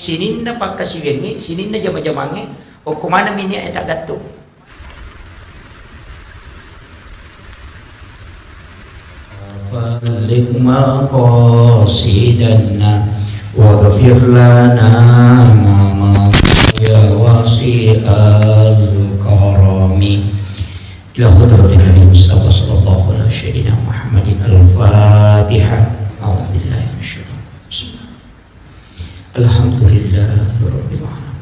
Sininna pagkasiwengi, sininna jama-jamange, o kumana minya eta gatto. Falik maqasidana waghfir lana ma ya wasi'al karami ila hadratin Nabi Mustafa sallallahu alaihi wasallam Muhammadin al-Fatihah. A'udzubillahi minasyaitonir rajim. Alhamdulillahirabbil alamin.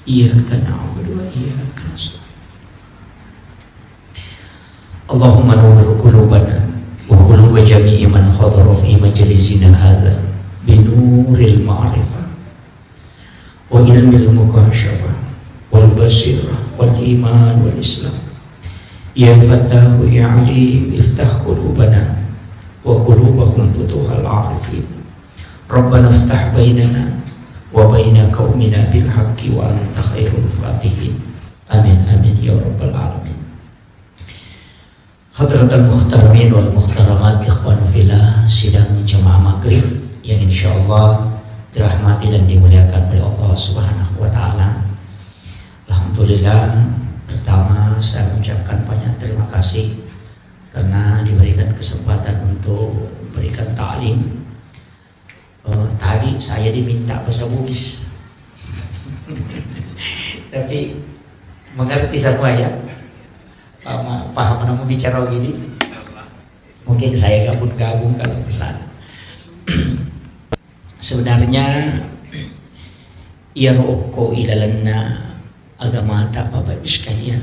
Iyyaka na'budu wa iyyaka nasta'in. Allahumma nawwir qulubana wa quluba jami'i man hadara fi majlisina hadza bi nuril ma'rifah wa ilmil mukashafah wal basirah wal iman wal islam. Ya Fattahu ya Alim iftah qulubana wa qulubahum futuhal arifin. Rabbana iftah bainana wa baina qaumina bil haqqi wa anta khairul fatihin. Amin amin ya rabbal alamin. Hadratul muhtaramin wal muhtaramat ikhwan fillah, sidang jemaah maghrib yang insyaallah dirahmati dan dimuliakan oleh Allah Subhanahu wa taala. Alhamdulillah, pertama saya mengucapkan banyak terima kasih karena diberikan kesempatan untuk memberikan ta'lim. Tadi saya diminta bahasa Bugis tapi mengerti semua ya, paham nama bicara gini. Mungkin saya gabung-gabung kalau ke sana. Sebenarnya ya roko ilalanna agama tak Bapak Ibu sekalian.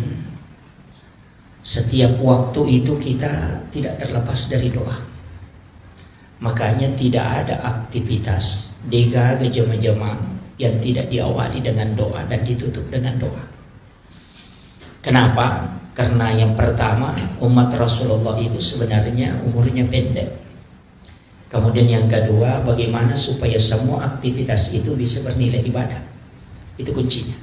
Setiap waktu itu kita tidak terlepas dari doa. Makanya tidak ada aktivitas dega jama-jama yang tidak diawali dengan doa dan ditutup dengan doa. Kenapa? Karena yang pertama, umat Rasulullah itu sebenarnya umurnya pendek. Kemudian yang kedua, bagaimana supaya semua aktivitas itu bisa bernilai ibadah. Itu kuncinya.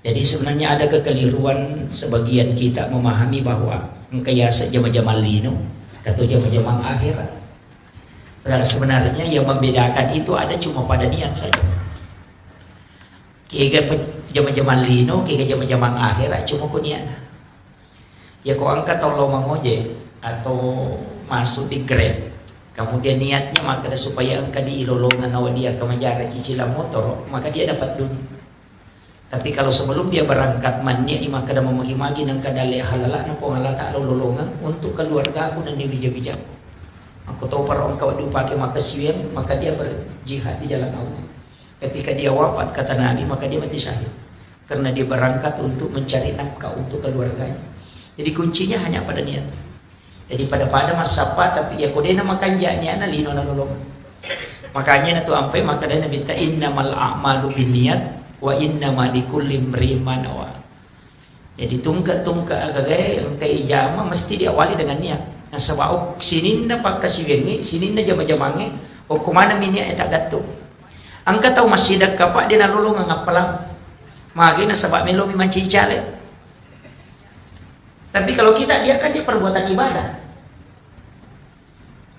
Jadi sebenarnya ada kekeliruan sebagian kita memahami bahwa kayak jama-jama lino atau jama-jama akhirat. Padahal sebenarnya yang membedakan itu ada cuma pada niat saja. Kayak jama-jama lino, kayak jama-jama akhirat cuma ku niat. Ya kau angkat tolong mengojek atau masuk di Grab, kemudian niatnya maka supaya engkau diilolongan awak dia ke menjara cicilan motor, maka dia dapat dunia. Tapi kalau sebelum dia berangkat mania maka dah memagi-magi nang kadale halala nang pengala tak lolongan untuk keluarga aku dan bija-bijaku. Aku tahu para orang kau dipakai maka siang, maka dia berjihad di jalan Allah. Ketika dia wafat kata Nabi maka dia mati syahid karena dia berangkat untuk mencari nafkah untuk keluarganya. Jadi kuncinya hanya pada niat. Jadi pada masa apa tapi ya kodena makan jaknya na lino na nolong. Makanya na tu ampai maka dia minta innamal a'malu binniyat wa innamal likulli imrin ma nawa. Jadi tungka agak yang kay jama mesti diawali dengan niat. Nah sebab sininna pagkasiwengi, sininna jama-jamange o kumana minya eta gatto. Angka tahu masih dak kapak dia nalulong ngapalang. Magi na sebab melomi mancicale. Tapi kalau kita lihat kan dia perbuatan ibadah.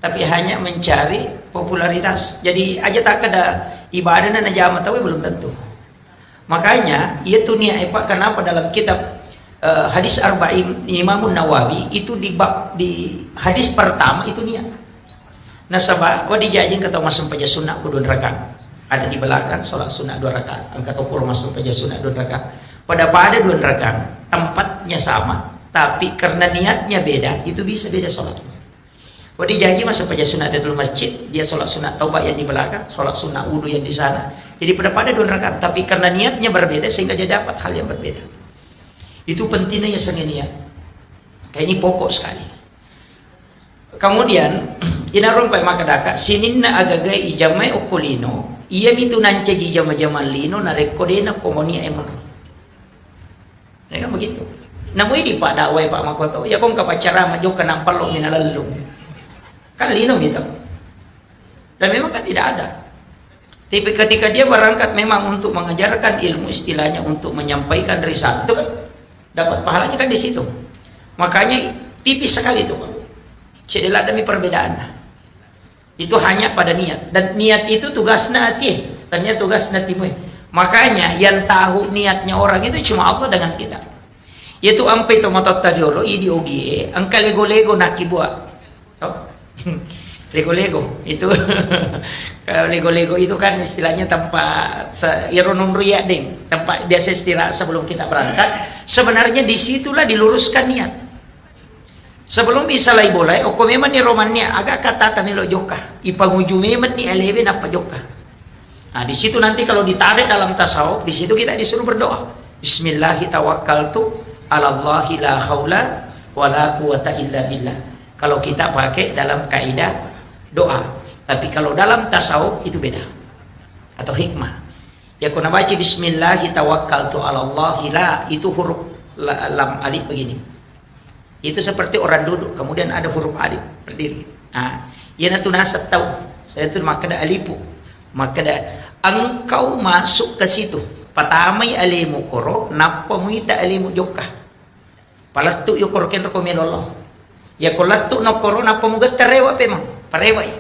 Tapi hanya mencari popularitas. Jadi aja tak ada ibadah dan jama tahu belum tentu. Makanya itu niat Pak, kenapa dalam kitab hadis Arba'in Imam Nawawi itu di hadis pertama itu niat. Nah sabah dijajin kata masuk paja sunnah ku 2 rakaat. Ada di belakang salat sunnah 2 rakaat. Angkat ukur masuk paja sunnah 2 rakaat. Pada 2 rakaat tempatnya sama. Tapi karena niatnya beda, itu bisa beda sholatnya. Kalau dijanji masuk pada sunat Tahiyatul Masjid, dia sholat sunat taubat yang di belakang, sholat sunat wudu yang di sana. Jadi pada 2 rakaat, tapi karena niatnya berbeda sehingga dia dapat hal yang berbeda. Itu pentingnya seni niat. Kayak ini pokok sekali. Kemudian, inarong pa makadaka, sininna agagai ijamai ukulino, iya itu nancegi jama-jama lino narekodena komonia emang. Nah, kan begitu. Namun ini Pak dakwai Pak Makoto, ya kong kapacara maju ke nampal lo minalalung. Kan lino gitu. Dan memang kan tidak ada. Tapi ketika dia berangkat memang untuk mengajarkan ilmu istilahnya untuk menyampaikan risalah itu kan dapat pahalanya kan di situ. Makanya tipis sekali itu Pak. Tidak ada perbedaan. Itu hanya pada niat. Dan niat itu tugasnya hati. Ternyata tugasnya timu. Makanya yang tahu niatnya orang itu cuma Allah dengan kita. Yaitu ampe itu motot tadiolo idi ogie, angka lego-lego nak buat. Oh. Lego-lego itu kalau lego-lego itu kan istilahnya tempat ironun riya ding, tempat biasa istirahat sebelum kita berangkat. Sebenarnya disitulah diluruskan niat. Sebelum bisa lai boleh, oko memang ni romannya agak kata tamilo joka. Ipanguju memang ni eleven apa joka. Nah, di situ nanti kalau ditarik dalam tasawuf, di situ kita disuruh berdoa. Bismillahi tawakkaltu 'ala Allahi la haula wala quwata illa billah. Kalau kita pakai dalam kaidah doa. Tapi kalau dalam tasawuf itu beda. Atau hikmah. Ya kuna baca bismillahi tawakkaltu 'ala Allahi la, itu huruf lam alif begini. Itu seperti orang duduk, kemudian ada huruf alif berdiri. Nah, ya natu nasab tahu. Saya tu maka ada alipu. Maka ada engkau masuk ke situ. Patamai alimu koro, napa muita alimu joka. Palatu yo koro ken rekomend Allah. Ya kolatu no koro napa muga terewa pemang, parewa ya.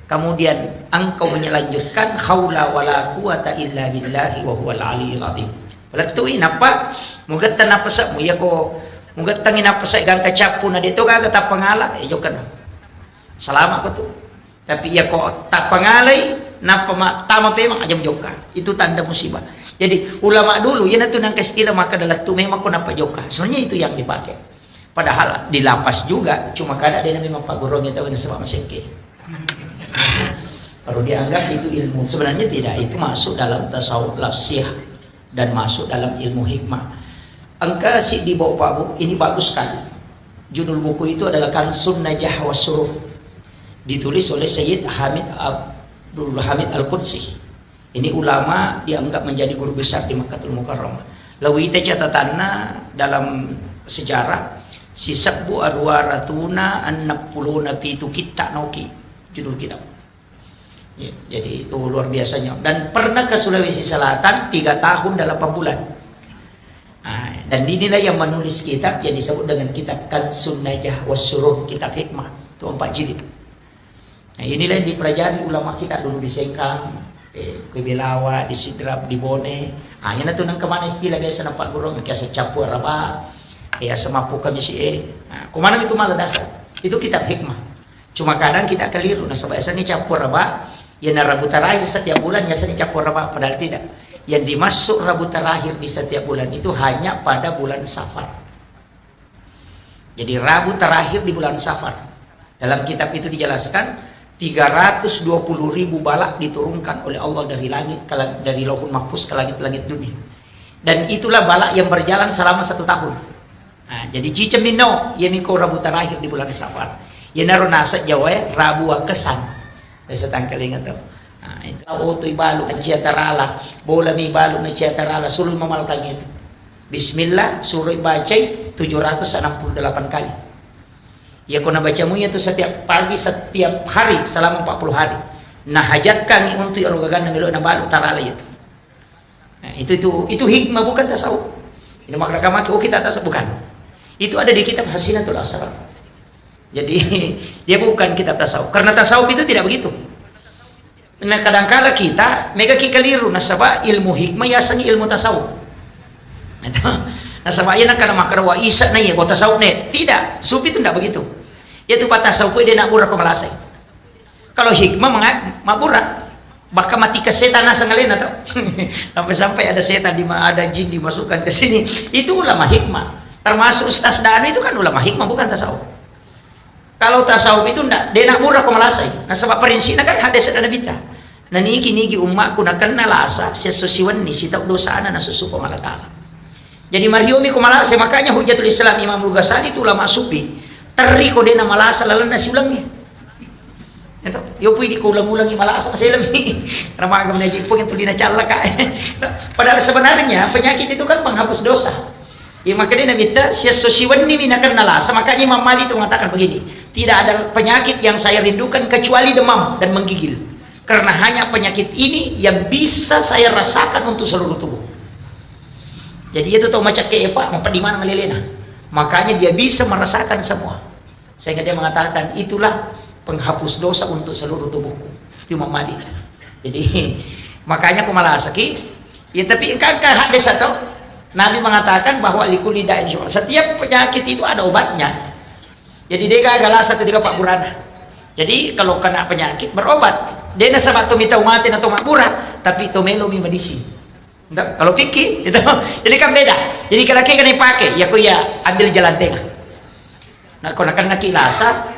Kemudian engkau menyelanjutkan haula wala quwata illa billahi wa huwal aliyyul azim. Palatu napa muga tanapa sa mu ya ko mugat tangin apa saya gang kacapu na dito kagak tak pangala jokan selama ko tu tapi ya kok tak pangalay napa tama memang ajam joka itu tanda musibah. Jadi ulama dulu ya natu nang istilah maka adalah tu memang ko napa joka sebenarnya itu yang dipakai padahal di lapas juga cuma kada ada memang pak guru yang tahu sebab masengke baru dianggap itu ilmu. Sebenarnya tidak, itu masuk dalam tasawuf lafsiyah dan masuk dalam ilmu hikmah. Angka si di bawah Pak Bu, ini bagus sekali. Judul buku itu adalah Kansun Najah Wasuruh. Ditulis oleh Sayyid Hamid Abdul Hamid Al-Qudsi. Ini ulama dianggap menjadi guru besar di Makkahul Mukarramah. Lalu kita catatannya dalam sejarah si sabbu arwaratuna annapuluna pitu kita noki judul kitab. Ya, jadi itu luar biasanya. Dan pernah ke Sulawesi Selatan 3 tahun dan 8 bulan. Nah, dan inilah yang menulis kitab yang disebut dengan kitab Kansun Najah Wasuruh, kitab hikmah itu 4 jilid. Nah, inilah yang dipelajari ulama kita dulu di Sengkang, di Belawa, di Sidrap, di Bone. Ah, yan nato nang kemana istilah biasa ng pagurong kaya sa Chapu Araba, kaya sa Mapu kami si kumana itu malah dasar. Itu kitab hikmah. Cuma kadang kita keliru na sa bahasa ni Chapu Araba, yan na Rabu terakhir setiap bulan ya sa ni Chapu Araba, padahal tidak. Yang dimasuk Rabu terakhir di setiap bulan itu hanya pada bulan Safar. Jadi Rabu terakhir di bulan Safar. Dalam kitab itu dijelaskan 320.000 balak diturunkan oleh Allah dari langit dari Lauhul Mahfuz ke langit-langit dunia. Dan itulah balak yang berjalan selama 1 tahun. Nah, jadi cicemino yemiko Rabu terakhir di bulan Safar. Yenaro nasa Jawa Rabu kesan. Saya tangkal ingat tuh. Itu otoy balu na ciatarala bola mi balu na ciatarala sulul mamalkanya itu bismillah suruh bacai 768 kali ya kau bacamu itu setiap pagi setiap hari selama 40 hari nah hajat kami untuk erogagan ng na balu tarala itu. Nah, itu hikmah bukan tasawuf. Ini makna kamaki kita tasawuf bukan. Itu ada di kitab Hasinatul Asrar. Jadi dia bukan kitab tasawuf karena tasawuf itu tidak begitu. Nah kadangkala kita mega kikaliru nasaba ilmu hikmah yasanya ilmu tasawuf. Nasaba yana kana makarwa isa na iya ko tasawuf ne. Tidak, sufi itu tidak begitu. Yaitu pat tasawuf dia nak burak ko malasay. Kalau hikmah maburak baka mati ke setan nasa ngalena tau. Sampai ada setan ada jin dimasukkan ke sini. Itu ulama hikmah. Termasuk Ustaz Danu itu kan ulama hikmah bukan tasawuf. Kalau tasawuf itu ndak, dia nak burak ko malasay. Nah sebab prinsipnya kan hadis dan nabita. Nanigi-nigi umatku na kanalasa siya susiwan ni sitaw dosa na nasusuko malatala. Jadi mariomi ko malasa makanya Hujatul Islam Imam Al-Ghazali itu ulama sufi. Teri ko din na malasa lalan na siulang niya. Ito, yo pwede ko ulang-ulang malasa kasi alam ni. Ramagam na po yung tuli na chala ka. Padahal sebenarnya penyakit itu kan penghapus dosa. Ya makanya nabita siya susiwan ni minakan nalasa makanya Imam Mali itu mengatakan begini. Tidak ada penyakit yang saya rindukan kecuali demam dan menggigil. Karena hanya penyakit ini yang bisa saya rasakan untuk seluruh tubuh. Jadi itu tahu macam kayak apa, di mana melelena. Makanya dia bisa merasakan semua. Sehingga dia mengatakan itulah penghapus dosa untuk seluruh tubuhku. Itu Imam Malik. Jadi makanya aku malah saki. Ya tapi kan hadis atau Nabi mengatakan bahwa likulli da'in syifa. Setiap penyakit itu ada obatnya. Jadi dia gagal satu dia Pak Burana. Jadi kalau kena penyakit berobat. Dia nasabak tu minta umatin atau makbura, tapi tomelo mi medisi. Enggak, kalau fikih gitu. Jadi kan beda. Jadi kalau kan dipakai, ya aku ya ambil jalan tengah. Nah, kalau nak kilasa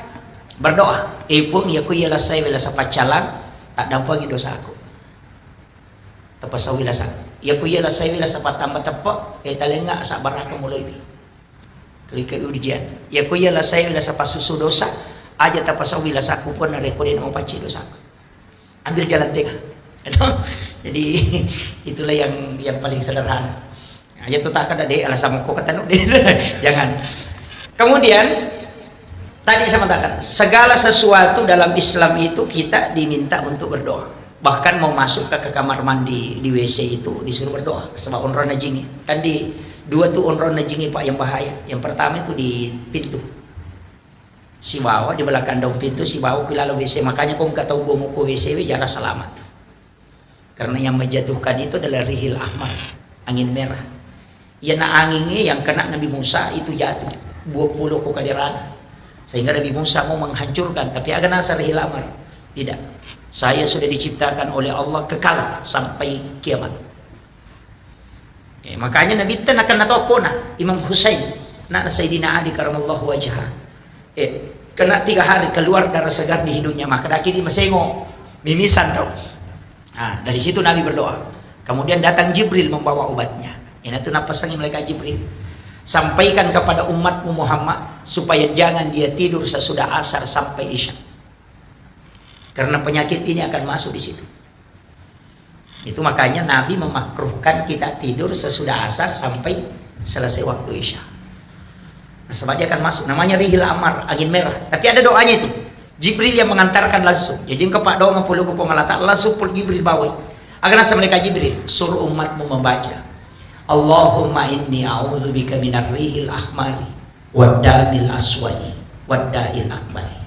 berdoa, pun ya aku ya lasai wala sapacalang tak dampangi dosa aku. Tapasa wilasa. Ya aku ya lasai wala sapatamba tepak, talenga sa baraka mulai bi. Kelika ujian. Ya aku ya lasai wala sapasusu dosa, aja tapasa wilasa aku pun rekodin mau paci dosa aku. Ambil jalan tengah. Jadi itulah yang paling sederhana. Ya tu tak ada deh alasan kok kata jangan. Kemudian tadi saya katakan segala sesuatu dalam Islam itu kita diminta untuk berdoa. Bahkan mau masuk ke kamar mandi di WC itu disuruh berdoa sebab onron najingi. Kan di dua tuh onron najingi Pak yang bahaya. Yang pertama itu di pintu. Si bawa di belakang daun pintu si bawa ke lalu WC. Makanya kau nggak tahu gomu ke WC jarak selamat. Karena yang menjatuhkan itu adalah rihil ahmar, angin merah. Ya na anginnya yang kena Nabi Musa itu jatuh 20 ke kadirana. Sehingga Nabi Musa mau menghancurkan, tapi agak nasar rihil ahmar. Tidak. Saya sudah diciptakan oleh Allah kekal sampai kiamat. Makanya Nabi tan akan natopona Imam Husain, nak Sayyidina Ali karamallahu wajhah. Kena 3 hari keluar darah segar di hidungnya, maka daki di mesengo mimisan tau. Nah, dari situ Nabi berdoa. Kemudian datang Jibril membawa obatnya. Ini tuh napasangin malaikat Jibril. Sampaikan kepada umatmu Muhammad supaya jangan dia tidur sesudah asar sampai isya. Karena penyakit ini akan masuk di situ. Itu makanya Nabi memakruhkan kita tidur sesudah asar sampai selesai waktu isya. Nah, sebab dia akan masuk. Namanya rihil amar, angin merah. Tapi ada doanya itu. Jibril yang mengantarkan langsung. Jadi kepak doa ngapuluh ke pemalata langsung pul Jibril bawa. Agar nasa mereka Jibril suruh umatmu membaca. Allahumma inni a'udzubika minar rihil ahmari waddamil aswadi wadda'il akbari.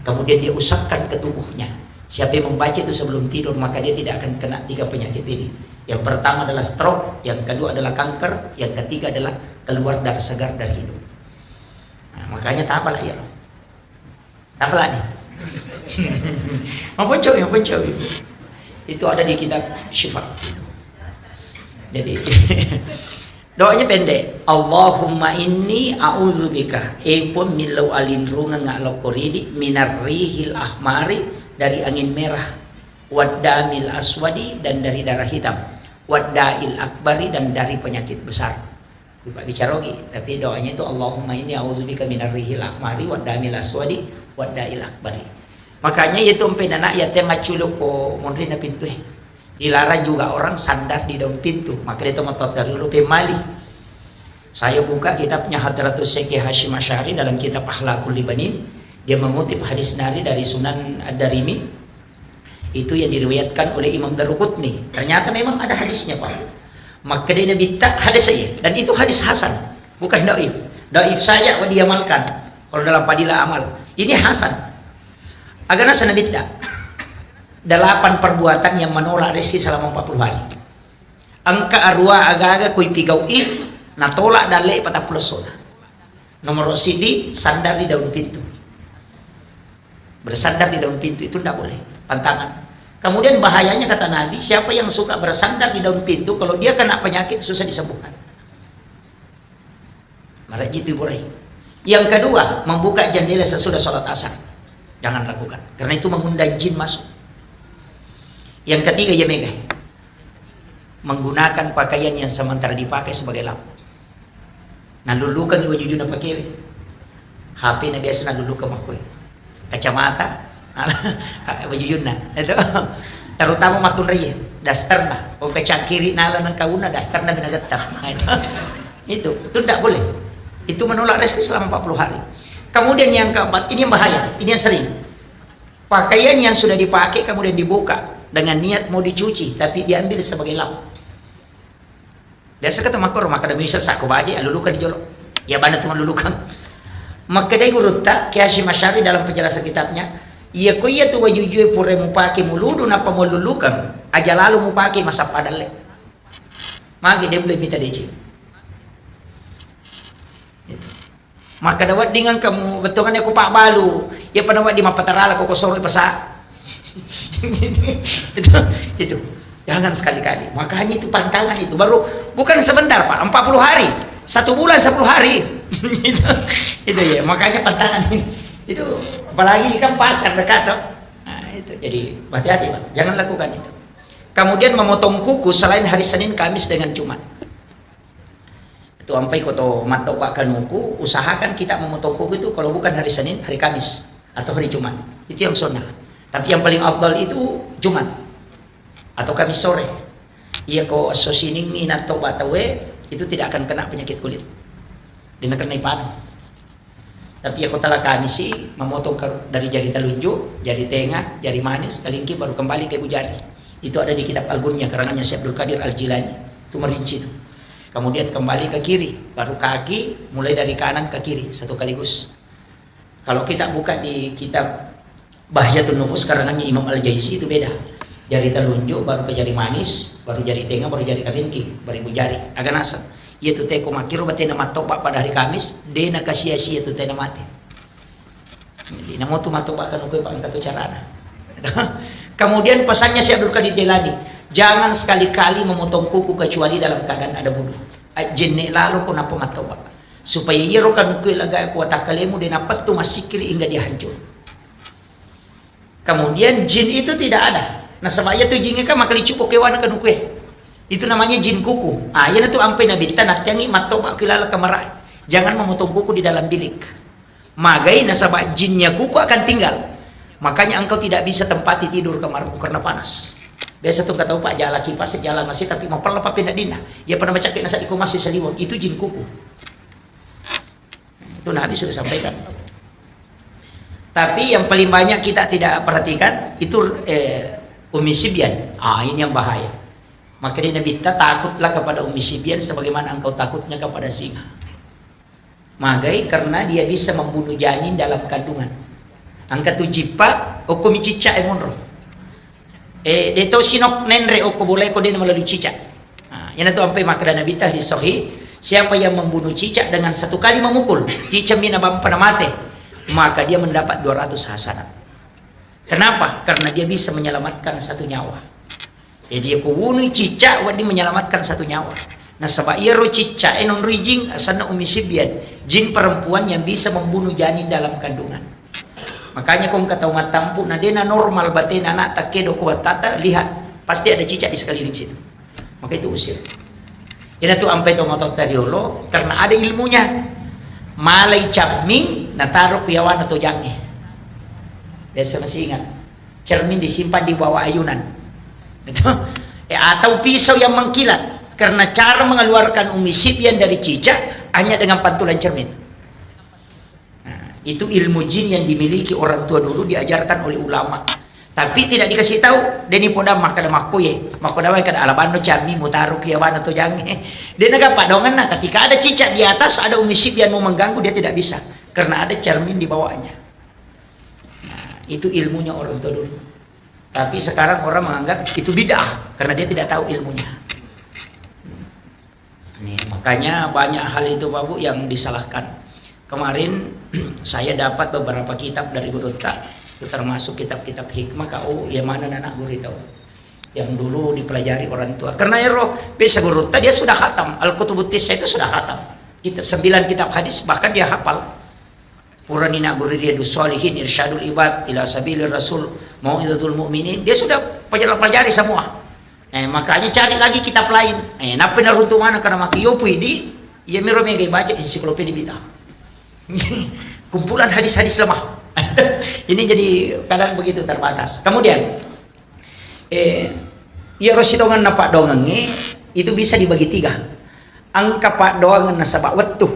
Kemudian dia usapkan ke tubuhnya. Siapa yang membaca itu sebelum tidur maka dia tidak akan kena 3 penyakit ini. Yang pertama adalah stroke, yang kedua adalah kanker, yang ketiga adalah keluar darah segar dari hidung. Nah, makanya tak apalah ya. Tak apalah nih. Mampun coba. Itu ada di kitab Syifa. Jadi doanya pendek. Allahumma inni a'udzubika pun milau alindrunga ngalo koridi minar rihil ahmari dari angin merah, waddamil aswadi dan dari darah hitam, wadda'il akbari dan dari penyakit besar. Pak bicara lagi, tapi doanya itu Allahumma inni a'udzubika minar rihil ahmari waddamil aswadi wadda'il akbari. Makanya itu anak ya tema culuk ko monri na pintu dilarang juga orang sandar di daun pintu. Maka dia tomatot dari dulu pemali. Saya buka kitabnya Hadratus Syekh Hashim Asy'ari dalam kitab Akhlaqul Libanin. Dia mengutip hadis Nari dari Sunan Ad-Darimi. Itu yang diriwayatkan oleh Imam Daruqutni. Ternyata memang ada hadisnya Pak. Maka dia minta hadis saya. Dan itu hadis hasan, bukan daif. Daif saja diamalkan kalau dalam padilah amal. Ini hasan. Agar nasa nabita 8 perbuatan yang menolak rezeki selama 40 hari. Angka arwah aga-aga kuy pigaw natolak dalai pada pulsona. Nomor sidi sandar di daun pintu. Bersandar di daun pintu itu tidak boleh, pantangan. Kemudian bahayanya kata Nabi, siapa yang suka bersandar di daun pintu kalau dia kena penyakit susah disembuhkan. Marajit Ibrahim. Yang kedua, membuka jendela sesudah sholat asar. Jangan lakukan, karena itu mengundang jin masuk. Yang ketiga ya mega, menggunakan pakaian yang sementara dipakai sebagai lampu. Nalulukan ibu jujur na pakai, HP na biasa nalulukan makoy, kacamata, ibu jujur na, itu terutama makun raya, dasar na, o kacang kiri nala ng kauna, dasar na binagatap, itu tidak boleh, itu menolak rezeki selama 40 hari. Kemudian yang keempat, ini yang bahaya, ini yang sering, pakaian yang sudah dipakai kemudian dibuka dengan niat mau dicuci tapi diambil sebagai lampu. Biasa kata makor maka demi bisa saku baje lulukan dijolok. Ya bana tuh lulukan. Maka dia gurutta Ki Hashim Asy'ari dalam penjelasan kitabnya Iya ko iya tu baju jue pure mu pakai muludu napa mau lulukan. Aja lalu mu pakai masa padale. Magi dia boleh minta DJ. Maka dapat dengan kamu betul kan aku Pak Balu. Ya pernah di Mapatarala kok sore pasa. itu. Jangan sekali-kali. Makanya itu pantangan itu baru bukan sebentar Pak, 40 hari. 1 bulan 10 hari. itu ya, makanya pantangan ini. Itu apalagi di kan pasar dekat toh. Nah, itu jadi hati-hati Pak. Jangan lakukan itu. Kemudian memotong kuku selain hari Senin, Kamis dengan Jumat. Itu sampai koto matau Pak kanuku, usahakan kita memotong kuku itu kalau bukan hari Senin, hari Kamis atau hari Jumat. Itu yang sunnah. Tapi yang paling afdal itu Jumat atau Kamis sore. Iya ko sosining minat atau batawe itu tidak akan kena penyakit kulit. Dia kena panu. Tapi ya kota kami sih memotong dari jari telunjuk, jari tengah, jari manis, kelingking baru kembali ke ibu jari. Itu ada di kitab Al-Gunya karangannya Syekh Abdul Qadir Al-Jilani. Itu merinci itu. Kemudian kembali ke kiri, baru kaki mulai dari kanan ke kiri satu kaligus. Kalau kita buka di kitab Bahjatun Nufus karangannya Imam Al-Jaisi itu beda. Jari telunjuk baru ke jari manis, baru jari tengah, baru jari kelingking, baru ibu jari. Agak nasab. Ia tu teko makiro batena matoba pada hari Kamis, dena kasia-sia tu tena mati. Jadi namo tu matoba kan ukoi pak katu carana. Kemudian pesannya Syekh Abdul Qadir Jailani, jangan sekali-kali memotong kuku kecuali dalam keadaan ada wudu. Jenne lalu ko napo matoba. Supaya ia rokan ukoi laga kuat akalemu dena patu masikiri hingga dia hancur. Kemudian jin itu tidak ada. Nah sebabnya tu jinnya kan makali cukup kewan kan ukoi. Itu namanya jin kuku. Ah, yan itu ampai nabi tanat yangi matoba kilala kamarai. Jangan memotong kuku di dalam bilik. Magai nasabah jinnya kuku akan tinggal. Makanya engkau tidak bisa tempati tidur kamarmu karena panas. Biasa tuh kata Pak jala kipas sejalan masih tapi mau pelapa pindah dina. Ya pernah baca nasa iku masih seliwon. Itu jin kuku. Itu Nabi sudah sampaikan. Tapi yang paling banyak kita tidak perhatikan itu Umi Sibyan. Ah, ini yang bahaya. Maka dia Nabi takutlah kepada Umi Sibyan sebagaimana engkau takutnya kepada singa. Magai karena dia bisa membunuh janin dalam kandungan. Angka tu jipa oko mi cica emonro. Deto sinok nenre oko boleh ko dia melalui cicak. Yang itu sampai maka Nabi tah di sahih, siapa yang membunuh cicak dengan satu kali memukul, cicak mina bampana mate, maka dia mendapat 200 hasanat. Kenapa? Karena dia bisa menyelamatkan satu nyawa. Jadi aku bunuh cicak wadi menyelamatkan satu nyawa. Nah sebab ia ro cicak enon rijing asana Umi Sibyan, jin perempuan yang bisa membunuh janin dalam kandungan. Makanya kau kata umat tampu nah dena normal batin anak takedo kuat tata lihat pasti ada cicak di sekeliling situ. Maka itu usir. Ini tuh ampai to ngotot tariolo karena ada ilmunya. Malai capming na taruh kuyawan atau jange. Biasa masih ingat. Cermin disimpan di bawah ayunan. Atau pisau yang mengkilat karena cara mengeluarkan Umi Sibyan dari cicak hanya dengan pantulan cermin. Nah, itu ilmu jin yang dimiliki orang tua dulu diajarkan oleh ulama tapi tidak dikasih tahu deni podam makada makoye makoda kada alabano cermin mutaru kiawan atau jange dia naga padongan nah ketika ada cicak di atas ada Umi Sibyan mau mengganggu dia tidak bisa karena ada cermin di bawahnya. Nah, itu ilmunya orang tua dulu. Tapi sekarang orang menganggap itu bid'ah karena dia tidak tahu ilmunya. Makanya banyak hal itu Bapak yang disalahkan. Kemarin saya dapat beberapa kitab dari Guru Tak, termasuk kitab-kitab hikmah kau yang mana anak guru tahu. Yang dulu dipelajari orang tua. Karena ya roh bisa Guru Tak dia sudah khatam. Al-Kutubut Tis'ah itu sudah khatam. Kitab 9 kitab hadis bahkan dia hafal. Puranina Gurriyadus Shalihin, Irsyadul Ibad ila Sabilir Rasul, Mau'izatul Mu'minin, dia sudah pelajari semua. Makanya cari lagi kitab lain. Napa naruntu mana karena maki yopui di ya miro mega baca ensiklopedia bid'ah. Kumpulan hadis-hadis lemah. Ini jadi kadang begitu terbatas. Kemudian ya rosidongan napa dongange itu bisa dibagi 3. Angka pak doangan nasabak wetuh.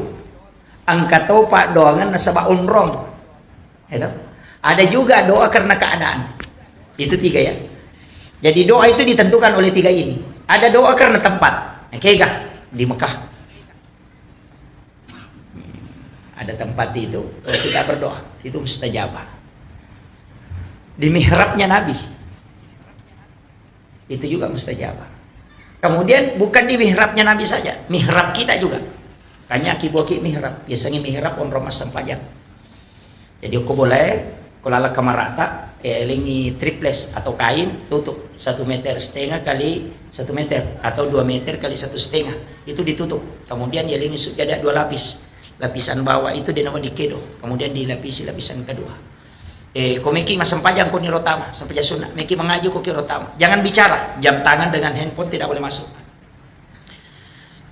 Angka topa doangan nasabak unrong. Ada juga doa karena keadaan. Itu 3 ya. Jadi doa itu ditentukan oleh 3 ini. Ada doa karena tempat. Kegah di Mekah. Ada tempat itu kita berdoa. Itu mustajabah. di mihrabnya Nabi. Itu juga mustajabah. Kemudian bukan di mihrabnya Nabi saja, mihrab kita juga. Kanya kiboki mihrab, biasanya mihrab on romas sampajang. Jadi aku boleh kalau kamar rata, lingi triples atau kain tutup 1,5 meter kali 1 meter atau 2 meter kali 1,5 itu ditutup. Kemudian ya lingi sujadah 2 lapis. Lapisan bawah itu dia nama dikedo, kemudian dilapisi lapisan kedua. Komiki mas sempajang ko ni rotama sampai jasuna. Meki mengaju ko ki rotama. Jangan bicara, jam tangan dengan handphone tidak boleh masuk.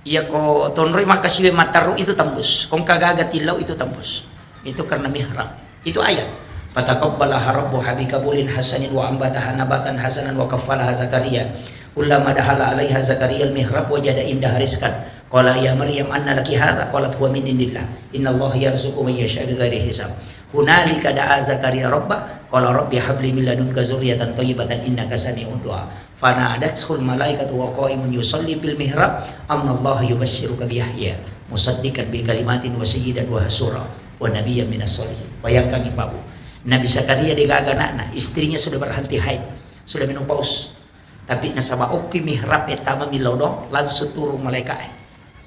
Iya ko tonroi makasiwe mataru itu tembus. Kong kagaga tilau itu tembus. Itu karena mihrab. Itu ayat. Fataqabbalaha rabbu habikabulin hasanin wa ambataha nabatan hasanan wa kaffalaha Zakaria. Ulama dahala alaiha Zakaria al-mihrab wajada indah rizqan. Qala ya Maryam anna laki hadza qalat huwa min indillah. Innallaha yarzuqu man yasha'u bighairi hisab. Hunalika da'a Zakaria rabba qala rabbi habli min ladunka dzurriyyatan thayyibatan innaka sami'ud du'a. Fana'adathul malaikatu wa qa'imun yusalli bil mihrab annallaha yubashshiruka bi Yahya musaddiqan bi kalimatin wa sayyidan wa hasura wa nabiyyan minas sholihin. Bayangkan Ibu, Nabi Zakaria digaga anak, istrinya sudah berhenti haid, sudah menopause. Tapi nasaba oki mihrab etama milodong langsung turun malaikat.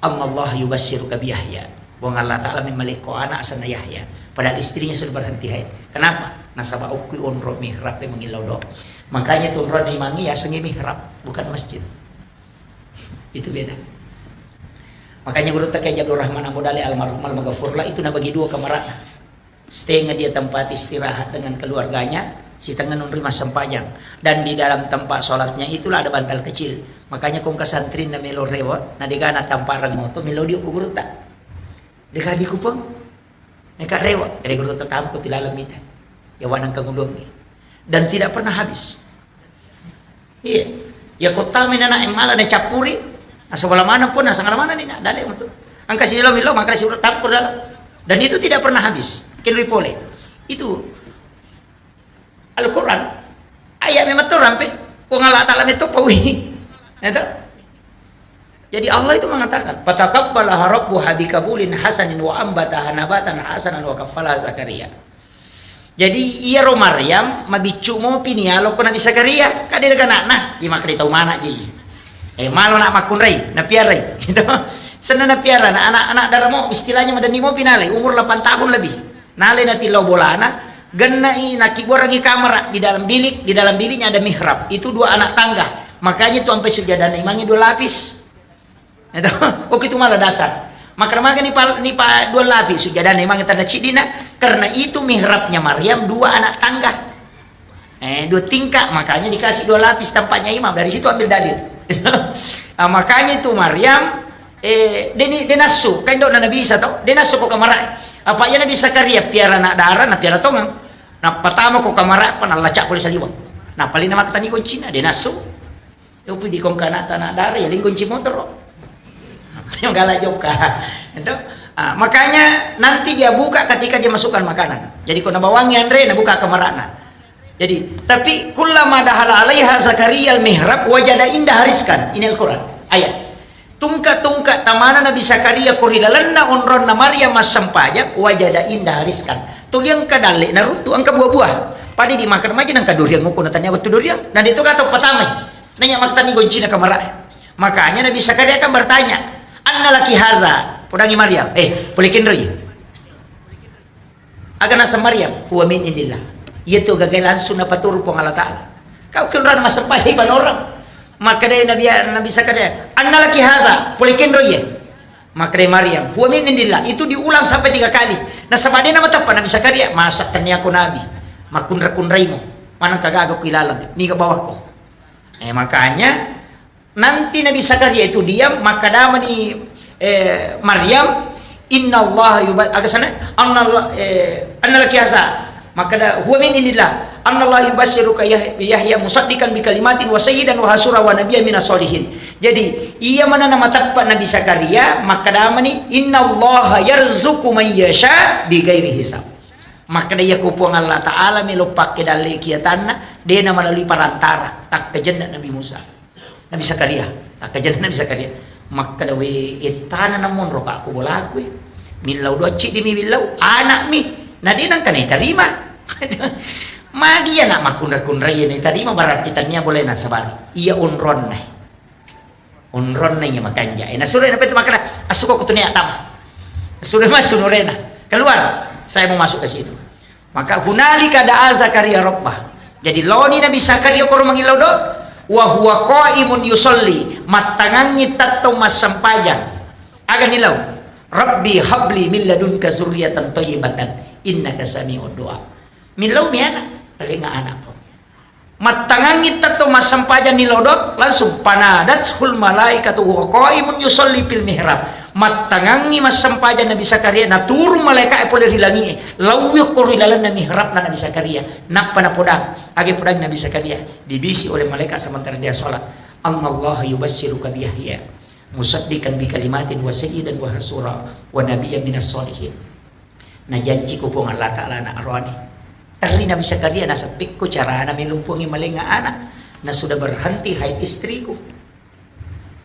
Allah yubashshiruka bi Yahya. Wong Allah Ta'ala memiliki anak sana Yahya. Padahal istrinya sudah berhenti haid. Kenapa? Nasaba oki onro mihrab mengilodong. Makanya tuh onro imangi ya sengi mihrab, bukan masjid. Itu beda. Makanya guru tak Abdul Rahman Abudali almarhum al-Maghfurlah itu bagi 2 kamar. Setengah dia tempat istirahat dengan keluarganya, si tengah menerima sempajang, dan di dalam tempat sholatnya itulah ada bantal kecil. Makanya kong kasantrin na melo rewa na digana tamparan mo to melo di guru tak dikadi kupang mereka rewa dari guru tatampo tilalamitan ya wanang kagulong dan tidak pernah habis. Iya ya kota minana emala na capuri asa wala mana pun asa ngala mana ni na dale mo to ang kasi milo maka si tampur dalam dan itu tidak pernah habis. Kinri pole itu Al-Quran ayat memang tu rampe kung Allah Ta'ala itu pawi. Jadi Allah itu mengatakan fataqabbalaha rabbuha bikabulin hasanin wa ambataha nabatan hasanan wa kaffalaha Zakaria. Jadi iya ro Maryam mabicu mo pinialo ko Nabi Zakaria kadir kana na ima kaditaw mana ji. Malo na makunray na piaray. Gitu. Sana na piara na anak-anak daramo istilahnya madani mo pinalay umur 8 tahun lebih. Nalay na tilaw bolana ganai nakiborangi kamera di dalam biliknya ada mihrab. Itu 2 anak tangga. Makanya itu sampai sujadah imamnya 2 lapis. Itu oke itu malah dasar. Maka ni pa 2 lapis sujadah imamnya tanda cidina karena itu mihrabnya Maryam 2 anak tangga. 2 tingkat makanya dikasih 2 lapis tampaknya imam. Dari situ ambil dalil. Nah, makanya itu Maryam denasu kan dok Nabi Isa tau denasu ko kamera. Apa ya Nabi Zakaria piara nak darah na piara tongang. Nah pertama ko kamera pa nalacak polis saliwang. Nah paling nama ketani kuncina denasu. Yo pi di kong kana tanah darah ya ling kunci motor. Yang galak joka. Itu makanya nanti dia buka ketika dia masukkan makanan. Jadi kau nabawangi Andre na buka kamarana. Jadi tapi kullama dahala alaiha Zakaria al-mihrab wajada indah rizqan. Ini Al-Quran ayat. Tungka tamana Nabi Zakaria kurilalanna onron na Maryam masampaya wajada indah rizqan. Tuliang kadale na rutu angka buah-buah. Padi dimakan maja nang kaduriang nguko natanya betul duriang. Dan itu kata pertama. Nanya maktani goncina kamara. Makanya Nabi Zakaria akan bertanya, "Anna laki haza?" Pudangi Maryam. Pulikin roy. Agana sa Maryam, huwa min indillah. Yaitu gagal langsung na paturo pong Allah Ta'ala. Kau kinran masampaya iban orang. Maka dari Nabi Zakaria, "Anna laki haza?" Pulikin roy. Maka dari Maryam, huwa min indillah. Itu diulang sampai 3 kali. Nah sabade nama tapa Nabi Zakaria, "Masak tanya aku Nabi. Makunra-kunray mo. Manang kagagaw kilalang. Ni ka bawah ko." Makanya nanti Nabi Zakaria itu diam maka dama ni Maryam inna Allah agasana anna laki hasa maka da huwa min indillah anna Allah yubashshiruka Yahya musaddiqan bi kalimatin wa sayyidan wa hasura wa nabiyyan minas sholihin. Jadi ia mana nama takpa Nabi Zakaria maka dama ni inna Allah yarzuqu man yasha bi ghairi hisab. Maka dia kupuang Allah Ta'ala melupak ke dalai kiatanna dia nama melalui perantara tak kejana Nabi Musa Nabi Zakaria tak kejana Nabi Zakaria maka dawe itana namon roka aku bola aku milau 2 cik demi milau anak mi nah dia nang kanai terima Magi ya nak makundra-kundra ini tadi mah barat kita nya boleh na sabar. Iya unron nih. Unron nih makanja. Nah sudah apa itu makna asuko kutunya atama. Sudah masuk nurena. Keluar. Saya mau masuk ke situ. Maka hunalika da'a Zakaria rabbah. Jadi loni Nabi Zakaria ko mangilaw do wa huwa qaimun yusolli matangangi tatto masampajan. Aga nilaw. Rabbi habli min ladunka zurriyatan thayyibatan innaka sami'ud du'a. Milaw miana telinga anak po. Matangangit tato masampajan ni lodok langsung panadat sul malaikatu wa qaimun yusolli fil mihrab. Matangangi masampajan Nabi Zakaria naturu malaikat pole rilangi lawyo ko rilalan na mihrab na Nabi Zakaria nak panapodang agi podang Nabi Zakaria dibisi oleh malaikat sementara dia salat. Allah yubassiruka bi Yahya musaddiqan bi kalimatin wa sayyidan wa hasura wa nabiyyan minas solihin. Na janji ko po ng Allah Ta'ala na arwani. Terli Nabi Zakaria nasa pikko cara na milumpungi malinga anak na sudah berhenti haid istriku.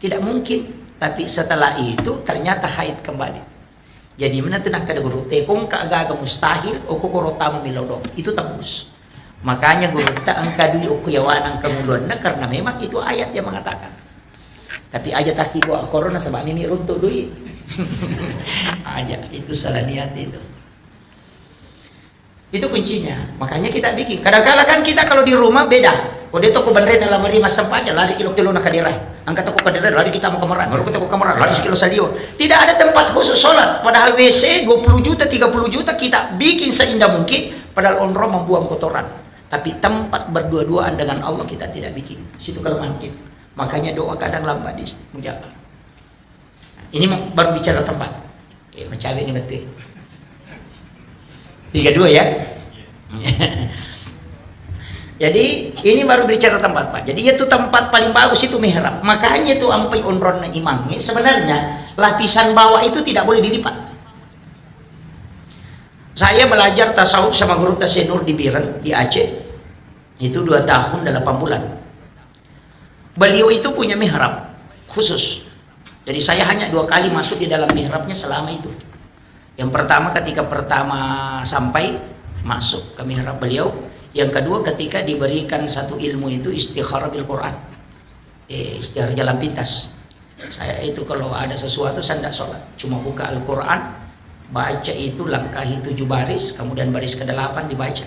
Tidak mungkin. Tapi setelah itu ternyata haid kembali. Jadi mana tu nak kada guru tekong kaaga mustahil o kokoro tamu milodong. Itu tembus. Makanya guru ta ang kadui o kuyawanang kemuluan na karena memang itu ayat yang mengatakan. Tapi aja tak tiba corona sebab ini runtuh duit. Aja itu salah niat itu. Itu kuncinya. Makanya kita bikin. Kadang-kadang kan kita kalau di rumah beda. Kalau dia toko bandre dalam meri masam aja lari kilo-kilo nak kadirai. Angkat toko kadirai lari kita mau kamaran. Baru kita ke kamaran lari sekilo salio. Tidak ada tempat khusus sholat. Padahal WC 20 juta, 30 juta kita bikin seindah mungkin. Padahal onro membuang kotoran. Tapi tempat berdua-duaan dengan Allah kita tidak bikin. Situ kalau mungkin. Makanya doa kadang lambat mujabah. Ini baru bicara tempat. Macam ini betul. 32 ya. Jadi ini baru bicara tempat Pak. Jadi itu tempat paling bagus itu mihrab. Makanya itu ampai onron na imamnya sebenarnya lapisan bawah itu tidak boleh dilipat. Saya belajar tasawuf sama guru Tasenur di Biren di Aceh. Itu 2 tahun 8 bulan. Beliau itu punya mihrab khusus. Jadi saya hanya 2 kali masuk di dalam mihrabnya selama itu. Yang pertama ketika sampai masuk ke mihrab beliau. Yang kedua ketika diberikan satu ilmu itu istikharah bil Quran. Istikharah jalan pintas. Saya itu kalau ada sesuatu saya tidak sholat. Cuma buka Al-Quran. Baca itu langkahi 7 baris. Kemudian baris ke-8 dibaca.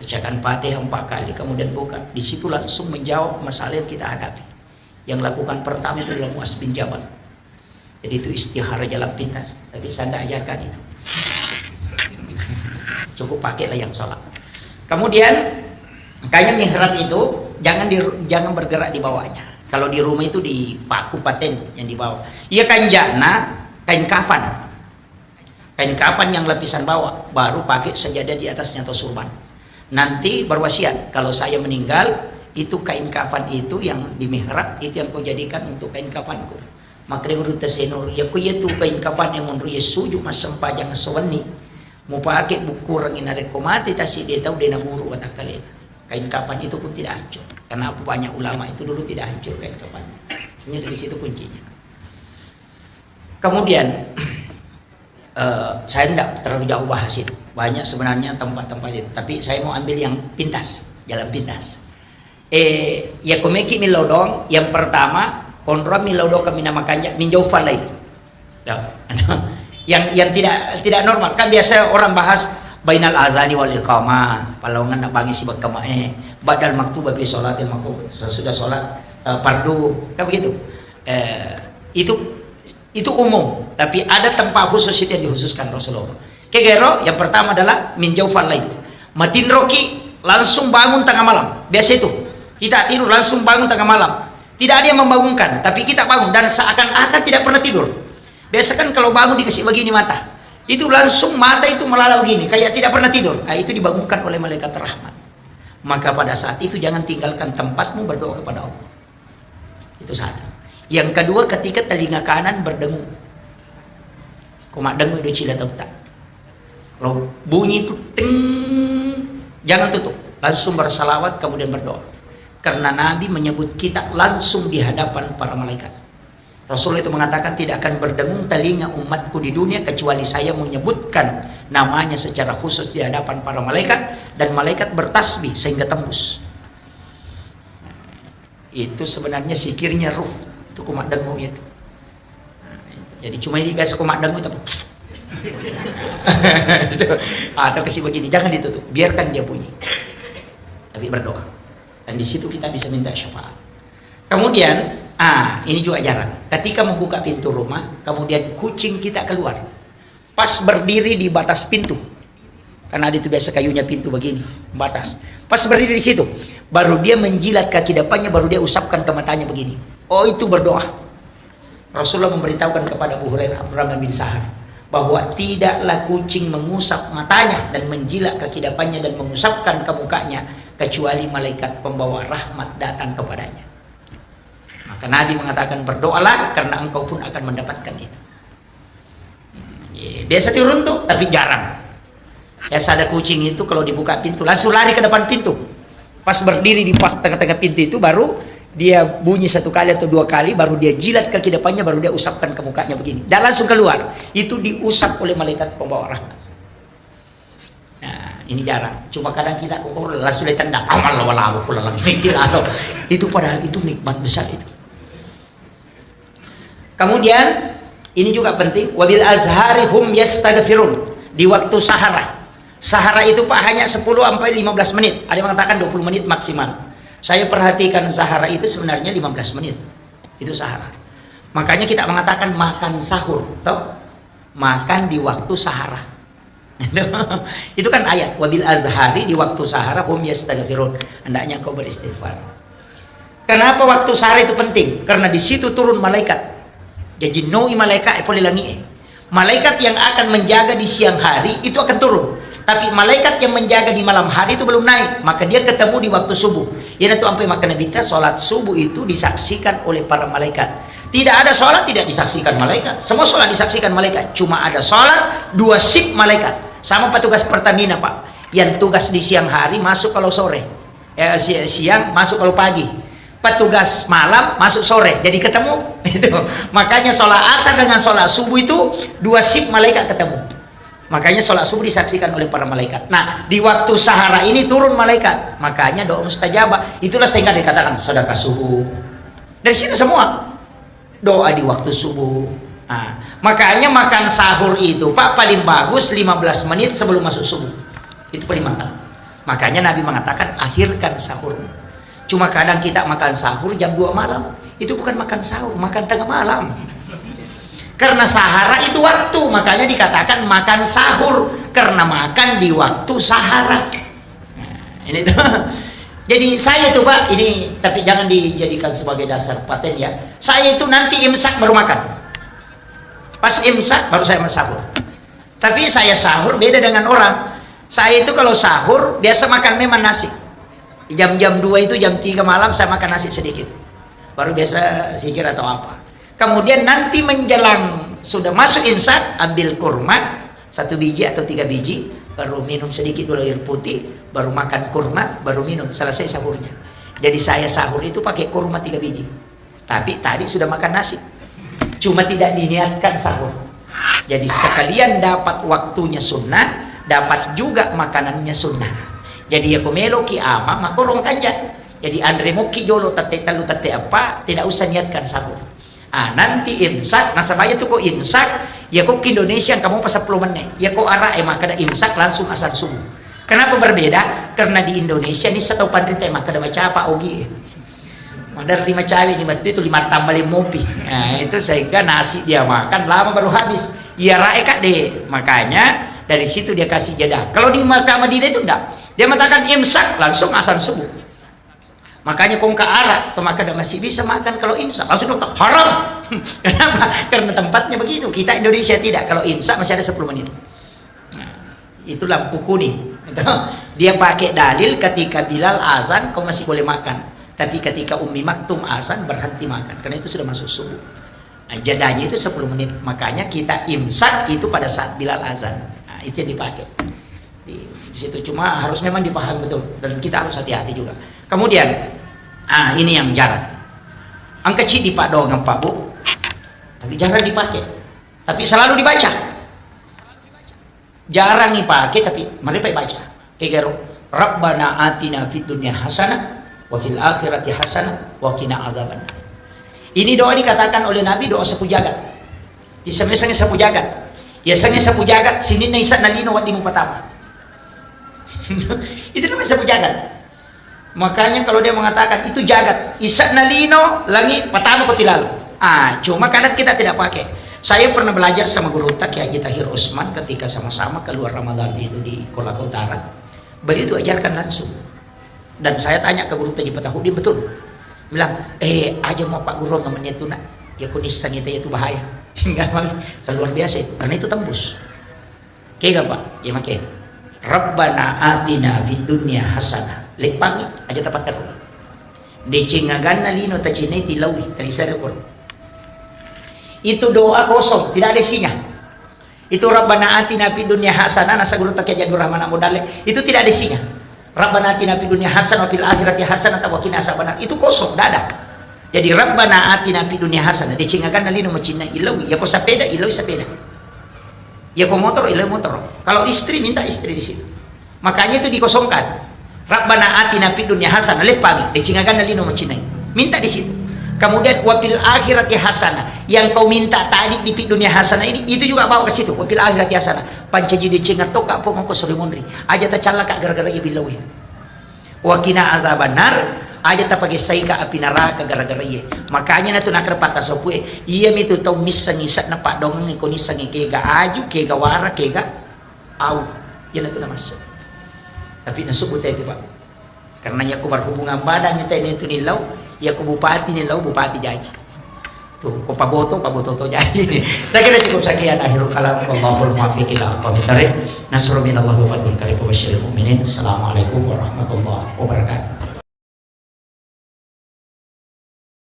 Bacakan Fatihah 4 kali. Kemudian buka. Di situ langsung menjawab masalah yang kita hadapi. Yang lakukan pertama itu adalah Mu'az bin Jabal. Jadi itu istikharah jalan pintas. Tapi saya tidak ajarkan itu. Cukup pakailah yang sholat. Kemudian makanya mihrab itu jangan bergerak di bawahnya. Kalau di rumah itu di paku paten yang di bawah. Iya kan jana kain kafan. Kain kafan yang lapisan bawah baru pakai sajadah di atasnya atau surban. Nanti berwasiat kalau saya meninggal itu kain kafan itu yang di mihrab itu yang kau jadikan untuk kain kafanku. Maka urut Tasenur ya ku itu kain kafan yang menurut Yesus cuma sempajang sewani. Mau pakai buku rangin rekomati tasi dia tahu dia naburu kata kalian. Kain kafan itu pun tidak hancur. Karena banyak ulama itu dulu tidak hancur kain kafannya. Sebenarnya dari situ kuncinya. Kemudian saya tidak terlalu jauh bahas itu. Banyak sebenarnya tempat-tempat itu. Tapi saya mau ambil yang pintas, jalan pintas. Ya komeki milodong yang pertama konra milodong kami namakannya minjau falai. Yang tidak normal kan biasa orang bahas bainal azani wal iqamah palongan nak bangi sibak kamae badal maktubah bi sholatil maktub sudah sholat fardu kan begitu. Itu umum tapi ada tempat khusus itu yang dikhususkan Rasulullah. Kegero yang pertama adalah min jaufal lail. Matin roki langsung bangun tengah malam. Biasa itu. Kita tidur langsung bangun tengah malam. Tidak ada yang membangunkan, tapi kita bangun dan seakan-akan tidak pernah tidur. Biasa kan kalau bangun dikasih begini mata. Itu langsung mata itu melalau gini, kayak tidak pernah tidur. Nah, itu dibangunkan oleh malaikat rahmat. Maka pada saat itu jangan tinggalkan tempatmu berdoa kepada Allah. Itu satu. Yang kedua ketika telinga kanan berdengung. Koma dengung do cila tahu tak. Kalau bunyi itu ting, jangan tutup. Langsung bersalawat kemudian berdoa. Karena Nabi menyebut kita langsung di hadapan para malaikat. Rasul itu mengatakan tidak akan berdengung telinga umatku di dunia kecuali saya menyebutkan namanya secara khusus di hadapan para malaikat, dan malaikat bertasbih sehingga tembus. Itu sebenarnya sikirnya ruh, itu kumat dengu itu. Jadi cuma ini biasa kumat dengu tapi atau kasih begini, jangan ditutup, biarkan dia bunyi, tapi berdoa, dan di situ kita bisa minta syafaat. Kemudian ini juga jarang, ketika membuka pintu rumah, kemudian kucing kita keluar pas berdiri di batas pintu, karena ada itu biasa kayunya pintu begini, batas, pas berdiri di situ, baru dia menjilat kaki depannya, baru dia usapkan ke matanya begini. Oh, itu berdoa. Rasulullah memberitahukan kepada Abu Hurairah Abdurrahman bin Sahar bahwa tidaklah kucing mengusap matanya dan menjilat kaki depannya dan mengusapkan ke mukanya kecuali malaikat pembawa rahmat datang kepadanya. Maka Nabi mengatakan, berdoalah karena engkau pun akan mendapatkan itu. Biasa turun tuh, tapi jarang. Ya, ada kucing itu kalau dibuka pintu langsung lari ke depan pintu. Pas berdiri di pas tengah-tengah pintu itu, baru dia bunyi 1 kali atau 2 kali, baru dia jilat kaki depannya, baru dia usapkan ke mukanya begini, dan langsung keluar. Itu diusap oleh malaikat pembawa rahmat. Nah, ini jarang. Cuma kadang kita langsung ditendang, amal wala atau itu, padahal itu nikmat besar itu. Kemudian ini juga penting, wabil azhari hum yastaghfirun, di waktu sahara. Sahara itu Pak hanya 10 sampai 15 menit. Ada yang mengatakan 20 menit maksimal. Saya perhatikan sahara itu sebenarnya 15 menit. Itu sahara. Makanya kita mengatakan makan sahur, toh? Makan di waktu sahara. Itu kan ayat, wabil azhari, di waktu sahara hum yastaghfirun. Hendaknya kau beristighfar. Kenapa waktu sahara itu penting? Karena di situ turun malaikat. Jadi noi malaikat langi. Malaikat yang akan menjaga di siang hari itu akan turun. Tapi malaikat yang menjaga di malam hari itu belum naik, maka dia ketemu di waktu subuh. Ya, itu sampai maka Nabi kita sholat subuh itu disaksikan oleh para malaikat. Tidak ada sholat tidak disaksikan malaikat. Semua sholat disaksikan malaikat. Cuma ada sholat 2 shift malaikat. Sama petugas Pertamina Pak, yang tugas di siang hari masuk kalau sore, siang masuk kalau pagi. Petugas malam masuk sore, jadi ketemu. Makanya sholat asar dengan sholat subuh itu 2 shift malaikat ketemu. Makanya sholat subuh disaksikan oleh para malaikat. Nah, di waktu sahara ini turun malaikat, makanya doa mustajabah. Itulah sehingga dikatakan sedekah subuh. Dari situ semua doa di waktu subuh. Nah, makanya makan sahur itu Pak paling bagus 15 menit sebelum masuk subuh. Itu paling mantap. Makanya Nabi mengatakan akhirkan sahur. Cuma kadang kita makan sahur jam 2 malam. Itu bukan makan sahur, makan tengah malam. Karena sahara itu waktu, makanya dikatakan makan sahur, karena makan di waktu sahara. Nah, ini tuh. Jadi saya tuh Pak, ini tapi jangan dijadikan sebagai dasar paten ya. Saya itu nanti imsak baru makan. Pas imsak baru saya sahur. Tapi saya sahur beda dengan orang. Saya itu kalau sahur biasa makan memang nasi. Jam-jam 2 itu jam 3 malam saya makan nasi sedikit. Baru biasa zikir atau apa. Kemudian nanti menjelang sudah masuk imsak, ambil kurma 1 biji atau 3 biji, baru minum sedikit dulu air putih, baru makan kurma, baru minum, selesai sahurnya. Jadi saya sahur itu pakai kurma 3 biji. Tapi tadi sudah makan nasi. Cuma tidak diniatkan sahur. Jadi sekalian dapat waktunya sunnah, dapat juga makanannya sunnah. Jadi aku melo ki ama makorong kanja. Jadi Andre muki jolo tate talu tate apa, tidak usah niatkan sahur. Nanti imsak, nasabaya tuh kok imsak, ya kok ke Indonesia kamu pas 10 menit, ya kok arah maka ada imsak langsung asal subuh. Kenapa berbeda? Karena di Indonesia ini satu pandrita maka ada macam apa ogi. Ada 5 cawe di batu itu 5 tambah 5 mopi. Nah, itu sehingga nasi dia makan lama baru habis. Ya rae kak deh. Makanya dari situ dia kasih jeda. Kalau di Makkah Madinah itu enggak. Dia mengatakan imsak langsung asal subuh. Makanya kong ke Arab atau maka masih bisa makan kalau imsak langsung dokter haram. Kenapa? Karena tempatnya begitu. Kita Indonesia tidak, kalau imsak masih ada 10 menit. Nah, itu lampu kuning. Dia pakai dalil ketika Bilal azan kau masih boleh makan, tapi ketika Ummi Maktum azan berhenti makan karena itu sudah masuk subuh. Nah, jadanya itu 10 menit. Makanya kita imsak itu pada saat Bilal azan. Nah, itu yang dipakai. Di situ cuma harus memang dipahami betul dan kita harus hati-hati juga. Kemudian ini yang jarang. Angka cik di Pak Dong Pak Bu, tapi jarang dipakai. Tapi selalu dibaca. Jarang dipakai tapi mari baca. Kayak Rabbana atina fid dunya hasanah wa fil akhirati hasanah wa qina azabannar. Ini doa dikatakan oleh Nabi doa sapu jagat. Di sana-sana sapu jagat. Ya sange sapu jagat sini na isa nalino wa dingo patama. Itu namanya sapu jagat. Makanya kalau dia mengatakan itu jagat, isa nalino langi patama ko tilalo. Cuma kadang kita tidak pakai. Saya pernah belajar sama guru Kiai Haji Tahir Usman ketika sama-sama keluar Ramadan itu di Kolaka Utara. Beliau itu ajarkan langsung. Dan saya tanya ke guru Taji Patahudi, betul. Bilang, aja mau Pak Guru namanya itu nak. Ya kunisang itu bahaya. Enggak luar biasa itu. Karena itu tembus. Kaya Pak? Ya makai. Rabbana atina fid dunya hasanah. Lepangi aja tepat terus. Decengagan nalino tacine tilawi talisar ko. Itu doa kosong, tidak ada isinya. Itu Rabbana atina fid dunya hasanah nasa guru Kiai Haji Rahman Modale. Itu tidak ada isinya. Rabbana atina fid dunya hasanah wa fil akhirati hasanah wa qina azabannar. Itu kosong, tidak ada. Jadi Rabbana atina fid dunya hasanah decengagan nalino macina ilawi. Ya ko sepeda ilawi sepeda. Ya ko motor ilawi motor. Kalau istri minta istri di situ. Makanya itu dikosongkan. Rabbana atina fid dunya hasanah lepangi decengagan nalino macina. Minta di situ. Kemudian wafil akhirati hasanah, yang kau minta tadi di dunia hasanah ini itu juga bawa ke situ. Wafil akhirati hasanah pancaji dicengat toka po ngko surimunri aja ta calaka gara-gara ibilawi wa qina azabannar aja ta pakai saika api neraka gara-gara iye. Makanya na tu nak repata sopue iya mitu tau misang isat na pa dong ko nisang kega aju kega wara kega au yan itu namas. Tapi nasubut itu Pak, karena ya aku berhubungan badan kita ini itu nilau ya ku bupati nilau bupati jaji tuh ku paboto to jaji. Saya kira cukup sekian akhirul kalam. Wallahul muwaffiq ila aqwamit thariq. Nasrun minallahi wa fathun qarib wa basyiril mu'minin. Assalamualaikum warahmatullahi wabarakatuh.